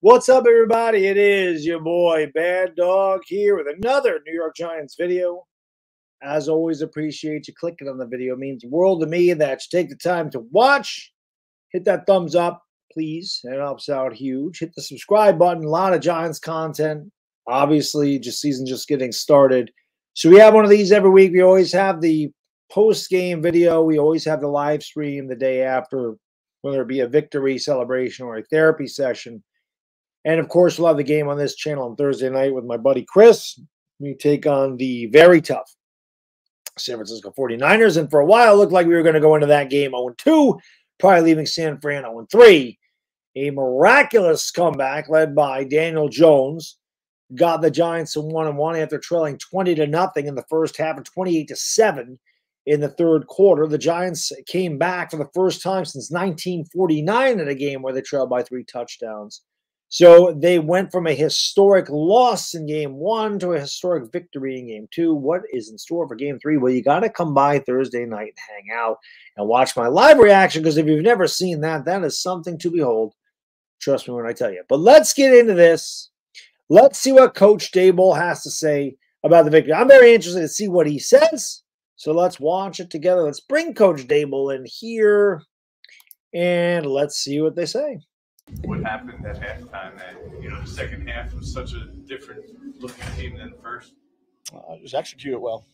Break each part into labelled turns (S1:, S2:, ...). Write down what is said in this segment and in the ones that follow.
S1: What's up, everybody? It is your boy Baddog here with another New York Giants video. As always, appreciate you clicking on the video. It means the world to me that you take the time to watch. Hit that thumbs up, please. It helps out huge. Hit the subscribe button. A lot of Giants content. Obviously, season just getting started. So we have one of these every week. We always have the post-game video. We always have the live stream the day after, whether it be a victory celebration or a therapy session. And, of course, we'll have the game on this channel on Thursday night with my buddy Chris. We take on the very tough San Francisco 49ers. And for a while, it looked like we were going to go into that game 0-2, probably leaving San Fran 0-3. A miraculous comeback led by Daniel Jones got the Giants to 1-1 after trailing 20-0 in the first half and 28-7 in the third quarter. The Giants came back for the first time since 1949 in a game where they trailed by 3 touchdowns. So they went from a historic loss in game 1 to a historic victory in game 2. What is in store for game 3? Well, you got to come by Thursday night and hang out and watch my live reaction, because if you've never seen that, that is something to behold. Trust me when I tell you. But let's get into this. Let's see what Coach Daboll has to say about the victory. I'm very interested to see what he says. So let's watch it together. Let's bring Coach Daboll in here, and let's see what they say.
S2: What happened at halftime? That the second half was such a different looking team than the first.
S3: Just execute it well.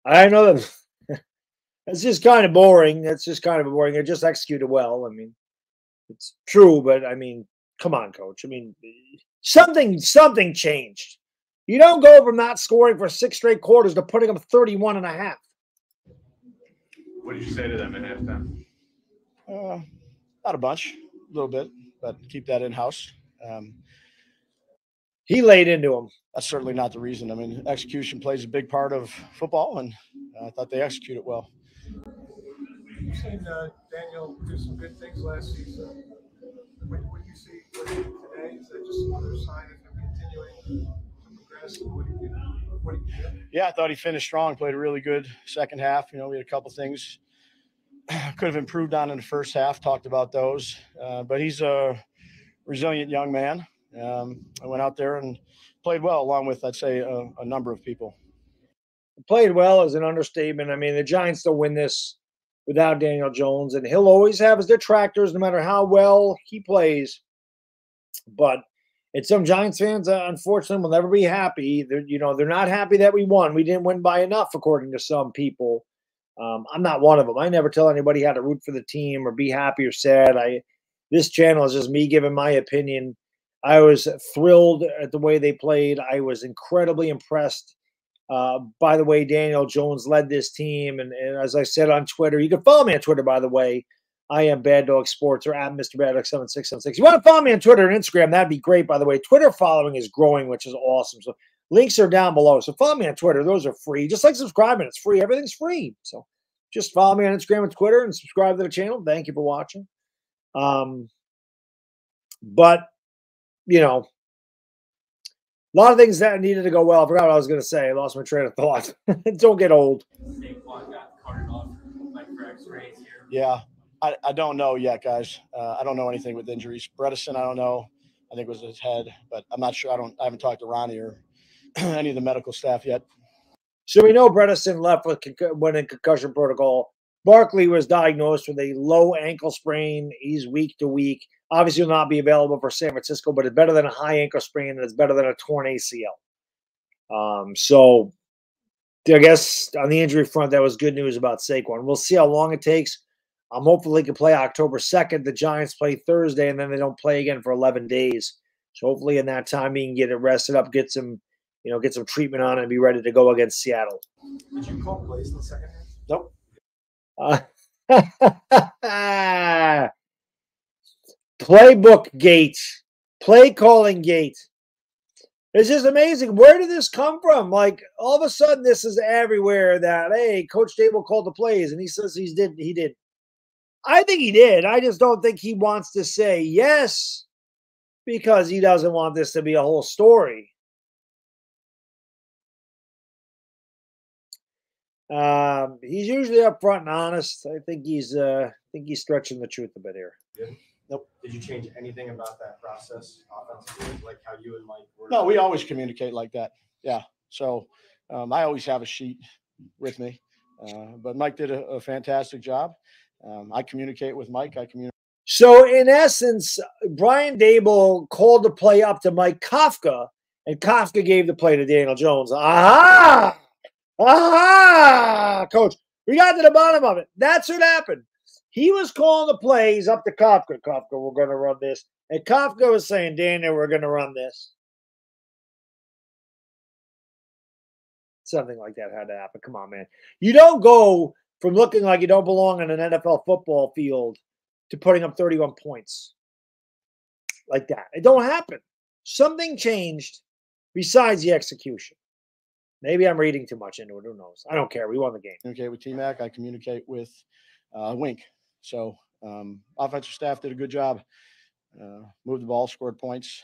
S1: I know that it's just kind of boring. It's just kind of boring. It just executed well. I mean, it's true, but I mean, come on, Coach. I mean, something changed. You don't go from not scoring for 6 straight quarters to putting them 31.5.
S2: What did you say to them at halftime?
S3: Not a bunch, a little bit, but keep that in-house.
S1: He laid into him.
S3: That's certainly not the reason. I mean, execution plays a big part of football, and I thought they executed well.
S4: You've seen Daniel do some good things last season. What you see today, is that just another sign of him continuing to progress? What do you do?
S3: Yeah, I thought he finished strong, played a really good second half. We had a couple things could have improved on in the first half, talked about those. But he's a resilient young man. I went out there and played well, along with, I'd say, a number of people.
S1: Played well is an understatement. I mean, the Giants don't win this without Daniel Jones, and he'll always have his detractors no matter how well he plays. But it's some Giants fans, unfortunately, will never be happy. They're not happy that we won. We didn't win by enough, according to some people. I'm not one of them. I never tell anybody how to root for the team or be happy or sad. This channel is just me giving my opinion. I was thrilled at the way they played. I was incredibly impressed by the way Daniel Jones led this team. And as I said on Twitter, you can follow me on Twitter, by the way. I am Baddog Sports, or at Mr. Baddog 7676. You want to follow me on Twitter and Instagram, that'd be great, by the way. Twitter following is growing, which is awesome. So links are down below. So follow me on Twitter. Those are free. Just like subscribing. It's free. Everything's free. So just follow me on Instagram and Twitter and subscribe to the channel. Thank you for watching. But, a lot of things that needed to go well. I forgot what I was going to say. I lost my train of thought. Don't get old.
S3: Yeah, I don't know yet, guys. I don't know anything with injuries. Bredesen, I don't know. I think it was his head, but I'm not sure. I haven't talked to Ronnie or any of the medical staff yet.
S1: So we know Bredesen left went in concussion protocol. Barkley was diagnosed with a low ankle sprain. He's week to week. Obviously, will not be available for San Francisco, but it's better than a high ankle sprain, and it's better than a torn ACL. So I guess on the injury front, that was good news about Saquon. We'll see how long it takes. Hopefully, he can play October 2nd. The Giants play Thursday, and then they don't play again for 11 days. So hopefully, in that time, he can get it rested up, get some treatment on it, and be ready to go against Seattle.
S4: Did you call plays in the second half?
S3: Nope.
S1: Playbook gate, play calling gate. It's just amazing. Where did this come from? Like, all of a sudden, this is everywhere that, hey, Coach Daboll called the plays, and he says he did. I think he did. I just don't think he wants to say yes, because he doesn't want this to be a whole story. He's usually upfront and honest. I think he's stretching the truth a bit here.
S4: Yeah.
S3: Nope.
S5: Did you change anything about that process offensively, like how you and Mike were?
S3: No, we always communicate like that. Yeah. So I always have a sheet with me, but Mike did a fantastic job. I communicate with Mike.
S1: So in essence, Brian Daboll called the play up to Mike Kafka, and Kafka gave the play to Daniel Jones. Aha! Aha! Coach, we got to the bottom of it. That's what happened. He was calling the plays up to Kafka. Kafka, we're going to run this. And Kafka was saying, Daniel, we're going to run this. Something like that had to happen. Come on, man. You don't go from looking like you don't belong on an NFL football field to putting up 31 points like that. It don't happen. Something changed besides the execution. Maybe I'm reading too much into it. Who knows? I don't care. We won the game.
S3: Communicate with T-Mac. I communicate with Wink. So offensive staff did a good job. Moved the ball, scored points.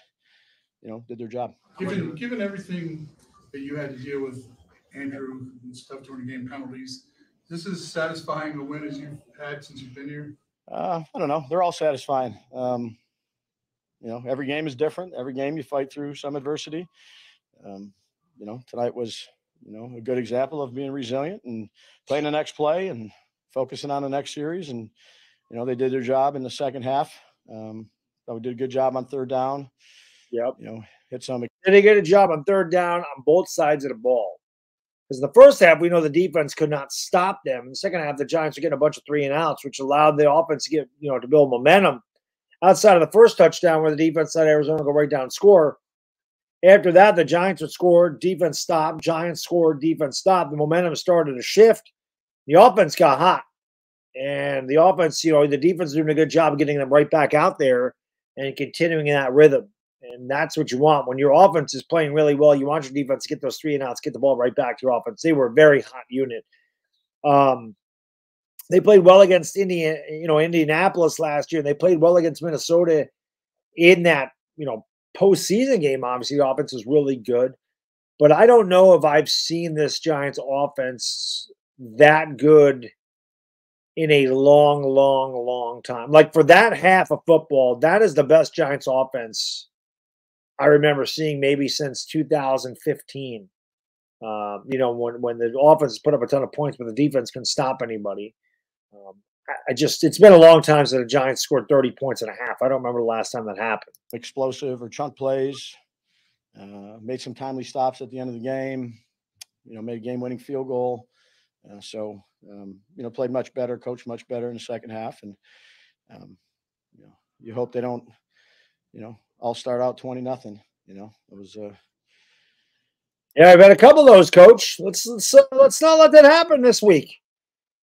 S3: Did their job.
S6: Given everything that you had to deal with, Andrew, and stuff during the game, penalties, this is satisfying a win as you've had since you've been here?
S3: I don't know. They're all satisfying. Every game is different. Every game you fight through some adversity. Tonight was, a good example of being resilient and playing the next play and focusing on the next series. And, they did their job in the second half. We did a good job on third down.
S1: Yep.
S3: Hit some.
S1: Did they get a job on third down on both sides of the ball? Because the first half, we know the defense could not stop them. In the second half, the Giants were getting a bunch of 3-and-outs, which allowed the offense to get, to build momentum. Outside of the first touchdown where the defense let Arizona go right down and score. After that, the Giants would score, defense stopped, Giants scored, defense stopped. The momentum started to shift. The offense got hot. And the offense, the defense is doing a good job of getting them right back out there and continuing in that rhythm. And that's what you want. When your offense is playing really well, you want your defense to get those 3-and-outs, get the ball right back to your offense. They were a very hot unit. They played well against Indianapolis last year. And they played well against Minnesota in that, postseason game. Obviously, the offense is really good. But I don't know if I've seen this Giants offense that good in a long, long, long time. Like for that half of football, that is the best Giants offense I remember seeing maybe since 2015. When the offense put up a ton of points, but the defense couldn't stop anybody. It's been a long time since the Giants scored 30 points in a half. I don't remember the last time that happened.
S3: Explosive or chunk plays, made some timely stops at the end of the game, made a game-winning field goal. Played much better, coached much better in the second half. And, you hope they don't, all start out 20-0. It was
S1: Yeah, I've had a couple of those, Coach. Let's not let that happen this week.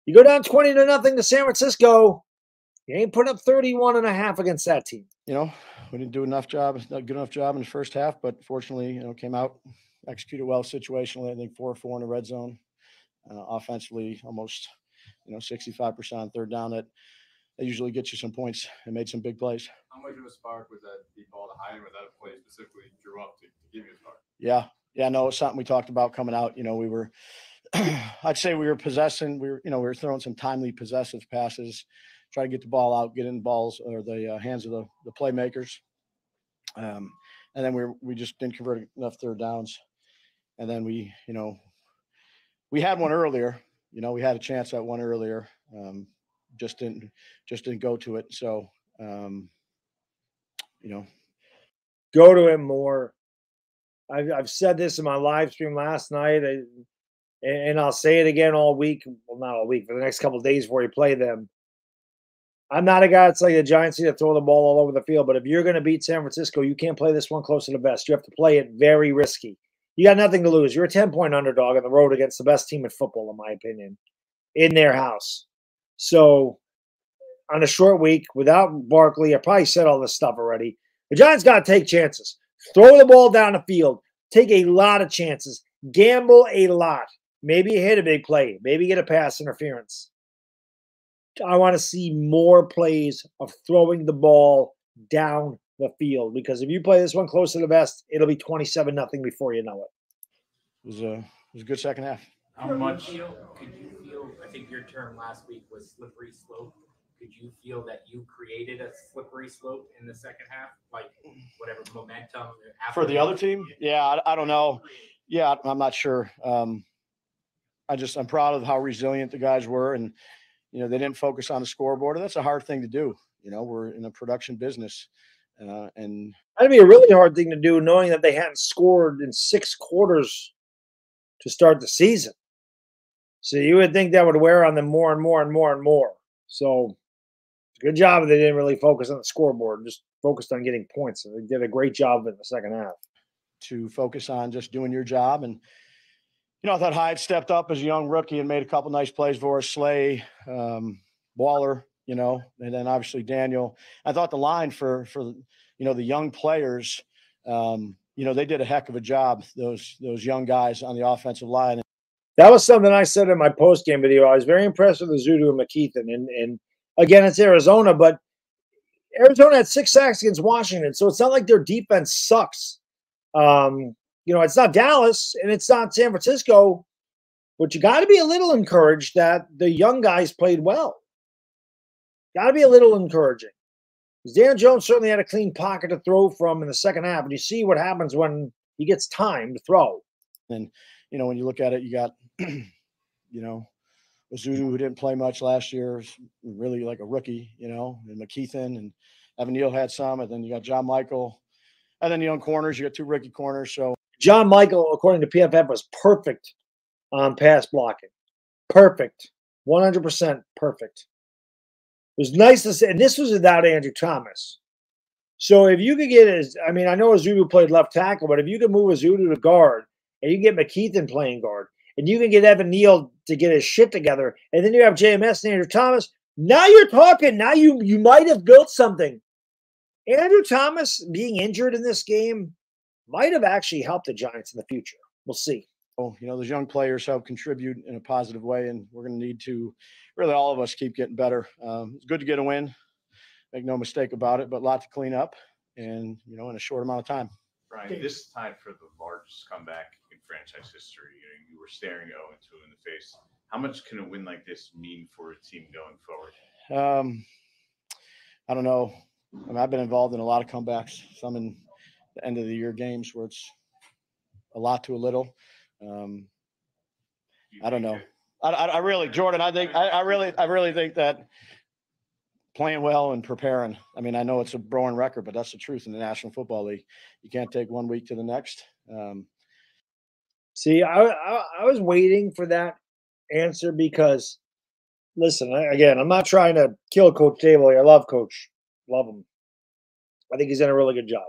S1: You go down 20-0 to San Francisco. You ain't putting up 31.5 against that team.
S3: We didn't do not good enough job in the first half, but fortunately, came out, executed well situationally. I think 4-4 in the red zone. Offensively, almost, 65% on third down. That usually gets you some points and made some big plays.
S2: How much of a spark was that deep ball to Hine? Was that a play specifically drew up to give you a spark?
S3: Yeah, no, it's something we talked about coming out. We were, I'd say we were possessing. We were throwing some timely possessive passes, try to get the ball out, get in the balls or the hands of the playmakers. And then we just didn't convert enough third downs. And then we had one earlier. We had a chance at one earlier. Just didn't go to it. So,
S1: go to it more. I've said this in my live stream last night, and I'll say it again all week. Well, not all week, for the next couple of days before you play them. I'm not a guy that's like the Giants need to throw the ball all over the field, but if you're going to beat San Francisco, you can't play this one close to the vest. You have to play it very risky. You got nothing to lose. You're a 10-point underdog on the road against the best team in football, in my opinion, in their house. So on a short week, without Barkley, I probably said all this stuff already. The Giants got to take chances. Throw the ball down the field. Take a lot of chances. Gamble a lot. Maybe you hit a big play. Maybe get a pass interference. I want to see more plays of throwing the ball down the field, because if you play this one close to the vest, it'll be 27-0 before you know it.
S3: It was a good second half.
S2: How much
S7: could you feel? I think your term last week was slippery slope. Could you feel that you created a slippery slope in the second half, like whatever momentum
S3: for the other team? Yeah, I don't know. Yeah, I'm not sure. I'm proud of how resilient the guys were, and they didn't focus on the scoreboard. And that's a hard thing to do. We're in a production business, and
S1: that'd be a really hard thing to do, knowing that they hadn't scored in 6 quarters to start the season. So you would think that would wear on them more and more and more and more. So good job they didn't really focus on the scoreboard, just focused on getting points. And they did a great job in the second half.
S3: To focus on just doing your job. And, I thought Hyde stepped up as a young rookie and made a couple nice plays for us. Slay, Waller, and then obviously Daniel. I thought the line for the young players, they did a heck of a job, those young guys on the offensive line.
S1: That was something I said in my post-game video. I was very impressed with Zudu and McKeithen. And again, it's Arizona, but Arizona had 6 sacks against Washington, so it's not like their defense sucks. It's not Dallas and it's not San Francisco, but you got to be a little encouraged that the young guys played well. Got to be a little encouraging. Daniel Jones certainly had a clean pocket to throw from in the second half, and you see what happens when he gets time to throw.
S3: And, when you look at it, you got, Zudu, who didn't play much last year, really like a rookie, and McKeithen and Evan Neal had some, and then you got John Michael. And then young corners, you got 2 rookie corners. So
S1: John Michael, according to PFF, was perfect on pass blocking. Perfect. 100% perfect. It was nice to see, and this was without Andrew Thomas. So if you could get I know Azudu played left tackle, but if you could move Azudu to guard, and you can get McKeithen playing guard, and you can get Evan Neal to get his shit together, and then you have JMS and Andrew Thomas, now you're talking. Now you might have built something. Andrew Thomas being injured in this game might have actually helped the Giants in the future. We'll see.
S3: Those young players help contribute in a positive way, and we're going to need to really all of us keep getting better. It's good to get a win. Make no mistake about it, but a lot to clean up and, in a short amount of time.
S2: Brian, this is tied for the largest comeback in franchise history. You were staring 0-2 in the face. How much can a win like this mean for a team going forward?
S3: I don't know. I've been involved in a lot of comebacks, some in the end of the year games where it's a lot to a little. I don't know. I really, Jordan, I really think that playing well and preparing. I know it's a broken record, but that's the truth in the National Football League. You can't take one week to the next.
S1: See, I was waiting for that answer because, listen, I'm not trying to kill Coach Daboll. I love Coach. Love him. I think he's done a really good job.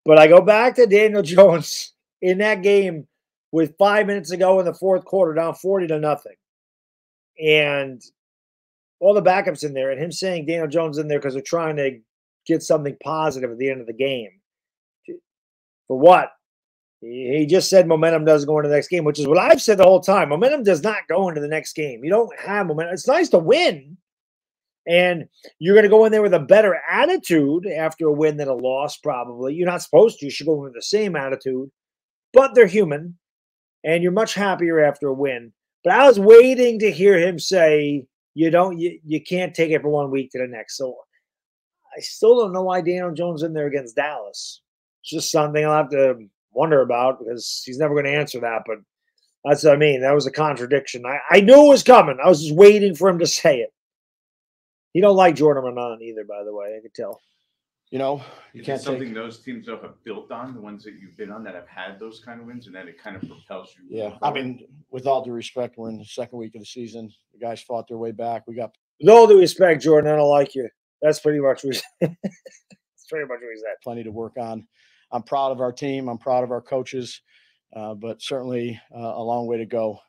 S1: But I go back to Daniel Jones in that game with 5 minutes to go in the fourth quarter, down 40-0. And all the backups in there, and him saying Daniel Jones in there because they're trying to get something positive at the end of the game. For what? He just said momentum doesn't go into the next game, which is what I've said the whole time. Momentum does not go into the next game. You don't have momentum. It's nice to win. And you're going to go in there with a better attitude after a win than a loss, probably. You're not supposed to. You should go in with the same attitude. But they're human. And you're much happier after a win. But I was waiting to hear him say, you can't take it from 1 week to the next. So I still don't know why Daniel Jones in there against Dallas. It's just something I'll have to wonder about because he's never going to answer that. But that's what I mean. That was a contradiction. I knew it was coming. I was just waiting for him to say it. He don't like Jordan Renan either, by the way. I could tell.
S2: You can't something those teams though have built on, the ones that you've been on that have had those kind of wins, and then it kind of propels you.
S3: Yeah, with all due respect, we're in the second week of the season. The guys fought their way back. With
S1: all due respect, Jordan, I don't like you. That's pretty much what that's pretty much what he said.
S3: Plenty to work on. I'm proud of our team. I'm proud of our coaches, but certainly a long way to go.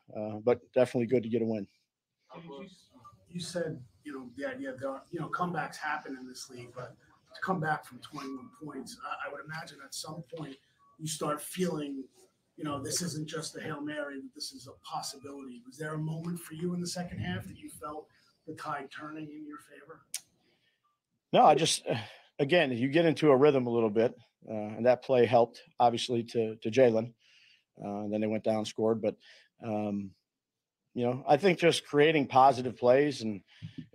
S3: But definitely good to get a win.
S8: You said, the idea that, comebacks happen in this league, but to come back from 21 points, I would imagine at some point you start feeling, this isn't just a Hail Mary, this is a possibility. Was there a moment for you in the second half that you felt the tide turning in your favor?
S3: No, again, you get into a rhythm a little bit, and that play helped, obviously, to Jalen. Then they went down and scored. But, I think just creating positive plays and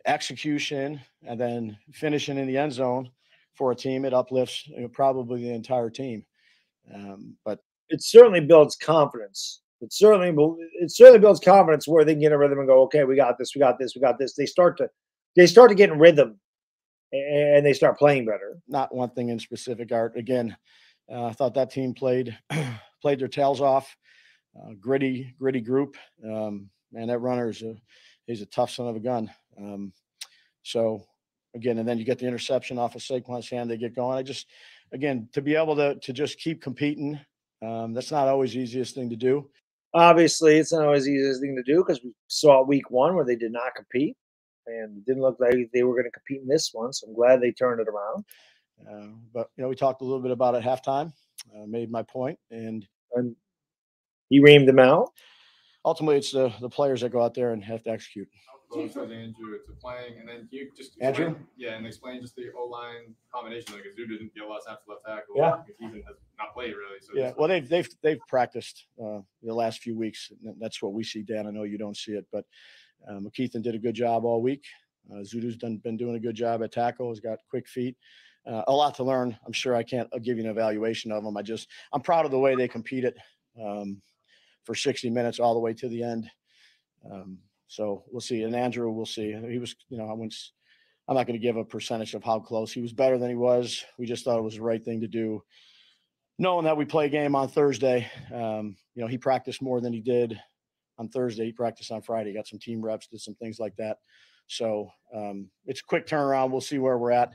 S3: execution and then finishing in the end zone for a team, it uplifts probably the entire team. But
S1: it certainly builds confidence. It certainly builds confidence where they can get a rhythm and go, okay, we got this, we got this, we got this. They start to get in rhythm and they start playing better.
S3: Not one thing in specific, Art. Again, I thought that team played their tails off. Gritty group. And that runner he's a tough son of a gun. So again, and then you get the interception off of Saquon's hand, they get going. Again, to be able to just keep competing, that's not always the easiest thing to do.
S1: Obviously, it's not always the easiest thing to do because we saw week 1 where they did not compete and it didn't look like they were going to compete in this one. So I'm glad they turned it around.
S3: But, we talked a little bit about it at halftime, made my point, and
S1: he reamed them out.
S3: Ultimately, it's the players that go out there and have to execute.
S9: Close was Andrew to playing, and then you just
S3: Andrew?
S9: Explain just the O-line combination. Like Zoo didn't get a lot of snaps left tackle.
S3: Yeah.
S9: Ethan has not played really. So
S3: yeah. Well, they've practiced the last few weeks. That's what we see, Dan. I know you don't see it, but McKeithen did a good job all week. Zudu's been doing a good job at tackle. He's got quick feet. A lot to learn. I'm sure I can't give you an evaluation of them. I'm proud of the way they competed for 60 minutes all the way to the end. So we'll see. And Andrew, we'll see. He was, I'm not going to give a percentage of how close. He was better than he was. We just thought it was the right thing to do. Knowing that we play a game on Thursday, he practiced more than he did on Thursday. He practiced on Friday, got some team reps, did some things like that. So it's a quick turnaround. We'll see where we're at.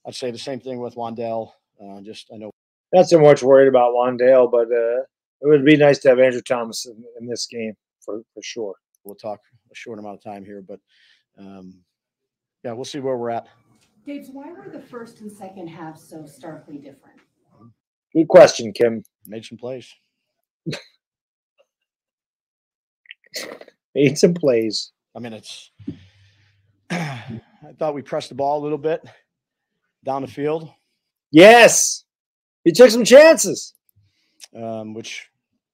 S3: I'd say the same thing with Wandale. I know.
S1: Not so much worried about Wandale, but it would be nice to have Andrew Thomas in this game for sure.
S3: We'll talk a short amount of time here, but we'll see where we're at.
S10: Dave, why were the first and second halves so starkly different?
S1: Good question, Kim.
S3: Made some plays.
S1: Made some plays.
S3: I mean, I thought we pressed the ball a little bit down the field.
S1: Yes. He took some chances.
S3: Which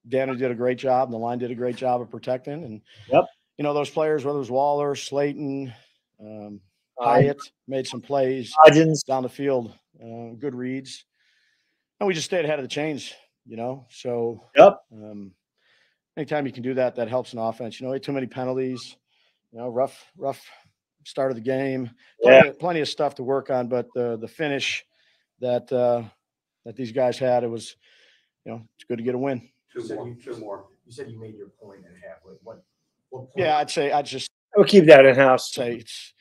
S3: Danny did a great job. The line did a great job of protecting. And,
S1: yep.
S3: Those players, whether it was Waller, Slayton, Hyatt, made some plays down the field, good reads. And we just stayed ahead of the chains, So,
S1: yep.
S3: Anytime you can do that, that helps an offense. Too many penalties, rough start of the game. Plenty of stuff to work on, but the finish that these guys had, it was, it's good to get a win.
S5: Two more. You said you made your point at half. Like what point?
S3: Yeah, I
S1: would keep that in house.
S3: Say it's,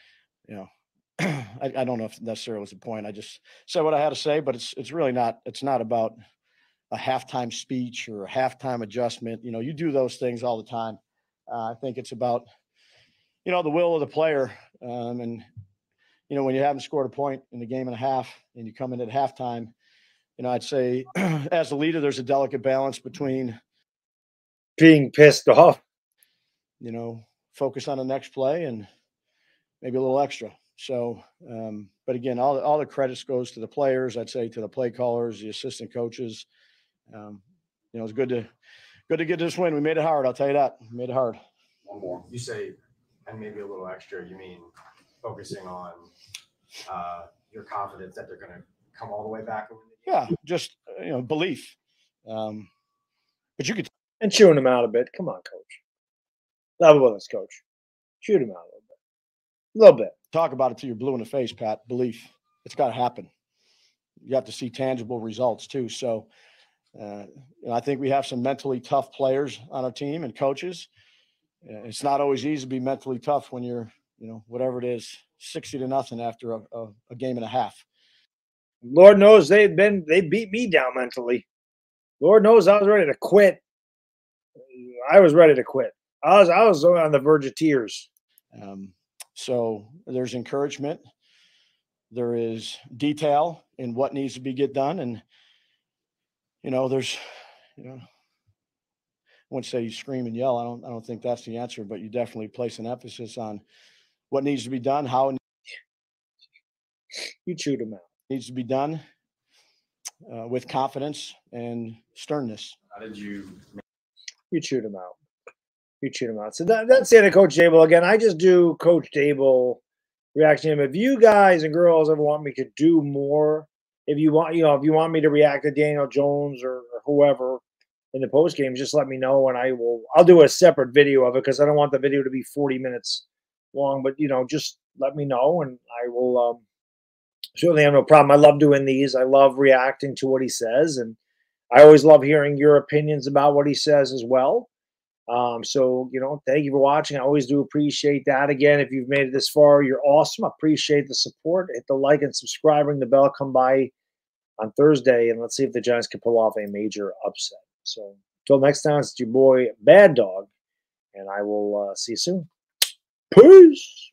S3: I don't know if necessarily was the point. I just said what I had to say, but it's really not. It's not about a halftime speech or a halftime adjustment. You do those things all the time. I think it's about, the will of the player. And when you haven't scored a point in the game and a half and you come in at halftime, I'd say as a leader, there's a delicate balance between
S1: being pissed off,
S3: focus on the next play and maybe a little extra. So, but again, all the credits goes to the players. I'd say to the play callers, the assistant coaches. It's good to get this win. We made it hard. I'll tell you that. We made it hard.
S5: One more. You say, and maybe a little extra. You mean focusing on your confidence that they're going to come all the way back?
S3: Yeah, just belief. But you could
S1: and chewing him out a bit. Come on, coach. Love with us, coach. Shoot him out a little bit.
S3: Talk about it till you're blue in the face, Pat. Belief. It's got to happen. You have to see tangible results too. So, I think we have some mentally tough players on our team and coaches. It's not always easy to be mentally tough when you're, whatever it is, 60-0 after a game and a half.
S1: Lord knows they beat me down mentally. Lord knows I was ready to quit. I was ready to quit. I was on the verge of tears.
S3: So there's encouragement. There is detail in what needs to be get done. And, there's, I wouldn't say you scream and yell. I don't think that's the answer, but you definitely place an emphasis on what needs to be done, how it
S1: you chewed him out.
S3: Needs to be done with confidence and sternness.
S5: How did you
S1: chewed him out? You cheat him out. So that's it, Coach Daboll. Again, I just do Coach Daboll reaction to him. If you guys and girls ever want me to do more, if you want, if you want me to react to Daniel Jones or whoever in the post game, just let me know, and I'll do a separate video of it because I don't want the video to be 40 minutes long. But just let me know, and I will certainly have no problem. I love doing these. I love reacting to what he says, and I always love hearing your opinions about what he says as well. So, thank you for watching. I always do appreciate that. Again, if you've made it this far, you're awesome. I appreciate the support. Hit the like and subscribe, ring the bell, come by on Thursday, and let's see if the Giants can pull off a major upset. So, until next time, it's your boy, Baddog, and I will see you soon. Peace.